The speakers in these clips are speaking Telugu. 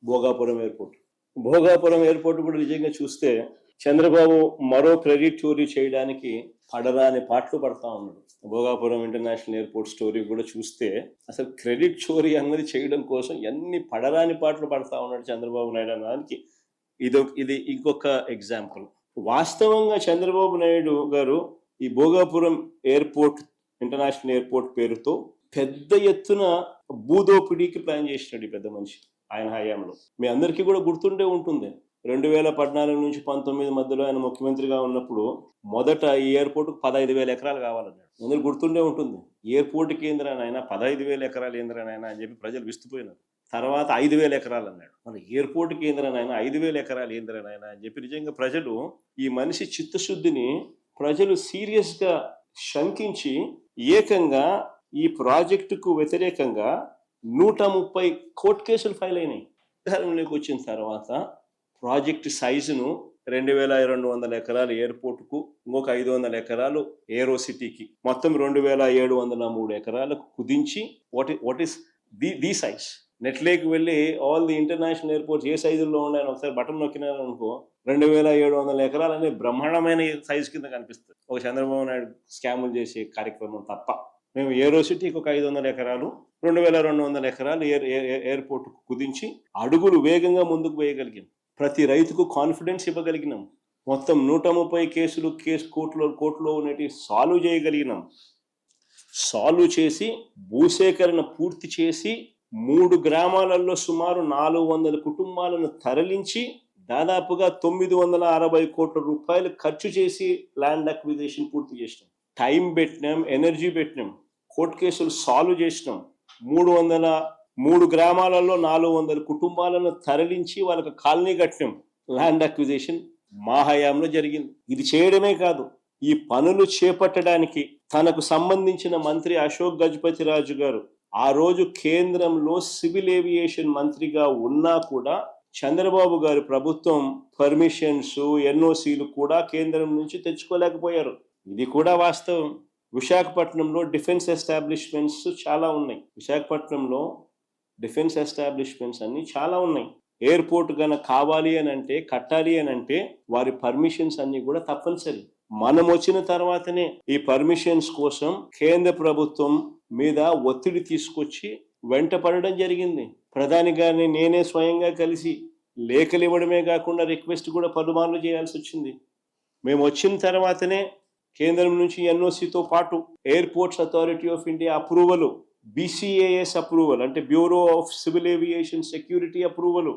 భోగాపురం ఎయిర్పోర్ట్. భోగాపురం ఎయిర్పోర్ట్ కూడా నిజంగా చూస్తే చంద్రబాబు మరో క్రెడిట్ చోరీ చేయడానికి పడరాని పాటలు పడతా ఉన్నాడు. భోగాపురం ఇంటర్నేషనల్ ఎయిర్పోర్ట్ స్టోరీ కూడా చూస్తే అసలు క్రెడిట్ చోరీ అన్నది చేయడం కోసం ఎన్ని పడరాని పాటలు పడతా ఉన్నాడు చంద్రబాబు నాయుడు అనడానికి ఇది ఇంకొక ఎగ్జాంపుల్. వాస్తవంగా చంద్రబాబు నాయుడు గారు ఈ భోగాపురం ఎయిర్పోర్ట్ ఇంటర్నేషనల్ ఎయిర్పోర్ట్ పేరుతో పెద్ద ఎత్తున భూదోపిడీకి ప్లాన్ చేసినాడు ఈ పెద్ద మనిషి ఆయన హయాంలో. మీ అందరికీ కూడా గుర్తుండే ఉంటుంది. 2014 నుంచి 19 మధ్యలో ఆయన ముఖ్యమంత్రిగా ఉన్నప్పుడు మొదట ఈ ఎయిర్పోర్ట్ 15,000 ఎకరాలు కావాలన్నాడు. అందరికి గుర్తుండే ఉంటుంది. ఎయిర్పోర్ట్ కేంద్రానైనా 15,000 ఎకరాలు ఏంద్రానైనా అని చెప్పి ప్రజలు విస్తుపోయినారు. తర్వాత 5,000 ఎకరాలు అన్నాడు. మన ఎయిర్పోర్ట్ కేంద్రానైనా 5,000 ఎకరాలు ఏంద్రానైనా అని చెప్పి నిజంగా ప్రజలు ఈ మనిషి చిత్తశుద్ధిని ప్రజలు సీరియస్ గా శంకించి ఏకంగా ఈ ప్రాజెక్టుకు వ్యతిరేకంగా 130 కోర్టు కేసులు ఫైల్ అయినాయి. అధికారంలోకి వచ్చిన తర్వాత ప్రాజెక్టు సైజును 2,200 ఎకరాలు ఎయిర్పోర్టుకు, ఇంకొక 500 ఎకరాలు ఏరో సిటీకి, మొత్తం 2,703 ఎకరాలకు కుదించి వాట్ ఈస్ ది సైజ్. నెట్లోకి వెళ్ళి ఆల్ ది ఇంటర్నేషనల్ ఎయిర్పోర్ట్స్ ఏ సైజుల్లో ఉన్నాయని ఒకసారి బటన్ నొక్కినారు అనుకో 2,700 ఎకరాలు అనే బ్రహ్మాండమైన సైజు కింద కనిపిస్తుంది. ఒక చంద్రబాబు నాయుడు స్కాములు చేసే కార్యక్రమం తప్ప. మేము ఏరో సిటీకి ఒక 500 ఎకరాలు, 2,200 ఎకరాలు ఎయిర్పోర్టుకు కుదించి అడుగులు వేగంగా ముందుకు వేయగలిగాం. ప్రతి రైతుకు కాన్ఫిడెన్స్ ఇవ్వగలిగినాం. మొత్తం 130 కేసులు కోర్టులో ఉన్నటి సాల్వ్ చేయగలిగినాం. సాల్వ్ చేసి భూసేకరణ పూర్తి చేసి 3 గ్రామాలలో సుమారు 400 కుటుంబాలను తరలించి దాదాపుగా 960 కోట్ల రూపాయలు ఖర్చు చేసి ల్యాండ్ అక్విజిషన్ పూర్తి చేసినాం. టైం పెట్టినాం, ఎనర్జీ పెట్టినాం, కోర్టు కేసులు సాల్వ్ చేసినాం. 3 గ్రామాలలో 400 కుటుంబాలను తరలించి వాళ్ళకి కాలనీ కట్టినాం. ల్యాండ్ అక్విజిషన్ మా హయాంలో జరిగింది. ఇది చేయడమే కాదు, ఈ పనులు చేపట్టడానికి తనకు సంబంధించిన మంత్రి అశోక్ గజపతి రాజు గారు ఆ రోజు కేంద్రంలో సివిల్ ఏవియేషన్ మంత్రిగా ఉన్నా కూడా చంద్రబాబు గారి ప్రభుత్వం పర్మిషన్స్, ఎన్ఓసీలు కూడా కేంద్రం నుంచి తెచ్చుకోలేకపోయారు. ఇది కూడా వాస్తవం. విశాఖపట్నంలో డిఫెన్స్ ఎస్టాబ్లిష్మెంట్స్ చాలా ఉన్నాయి. విశాఖపట్నంలో డిఫెన్స్ ఎస్టాబ్లిష్మెంట్స్ అన్ని చాలా ఉన్నాయి. ఎయిర్పోర్ట్ కనుక కావాలి అని అంటే, కట్టాలి అని అంటే వారి పర్మిషన్స్ అన్ని కూడా తప్పనిసరి. మనం వచ్చిన తర్వాతనే ఈ పర్మిషన్స్ కోసం కేంద్ర ప్రభుత్వం మీద ఒత్తిడి తీసుకొచ్చి వెంట పడడం జరిగింది. ప్రధాని గారిని నేనే స్వయంగా కలిసి లేఖలు ఇవ్వడమే కాకుండా రిక్వెస్ట్ కూడా పలుమార్లు చేయాల్సి వచ్చింది. మేము వచ్చిన తర్వాతనే కేంద్రం నుంచి ఎన్ఓసితో పాటు airports authority of India approval, BCAS approval అంటే bureau of civil aviation security approval,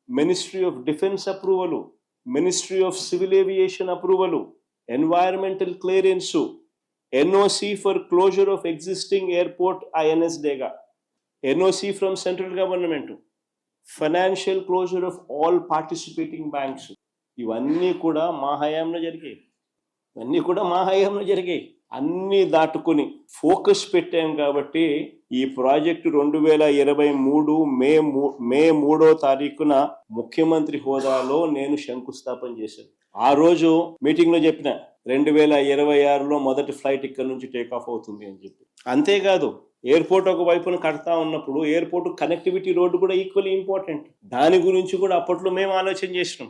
ministry of defence approval, ministry of civil aviation approval, environmental clearance, NOC for closure of existing airport INSDగా, NOC from central government, financial closure of all participating banks. ఇవన్నీ కూడా మా హయాంలో జరిగాయి. అన్నీ దాటుకుని ఫోకస్ పెట్టాం కాబట్టి ఈ ప్రాజెక్టు 2023 మే 3వ తారీఖున ముఖ్యమంత్రి హోదాలో నేను శంకుస్థాపన చేశాను. ఆ రోజు మీటింగ్ లో చెప్పిన 2026లో మొదటి ఫ్లైట్ ఇక్కడ నుంచి టేక్ ఆఫ్ అవుతుంది అని చెప్పి. అంతేకాదు, ఎయిర్పోర్ట్ ఒక వైపున కడతా ఉన్నప్పుడు ఎయిర్పోర్ట్ కనెక్టివిటీ రోడ్డు కూడా ఈక్వల్లీ ఇంపార్టెంట్. దాని గురించి కూడా అప్పట్లో మేము ఆలోచన చేసినాం.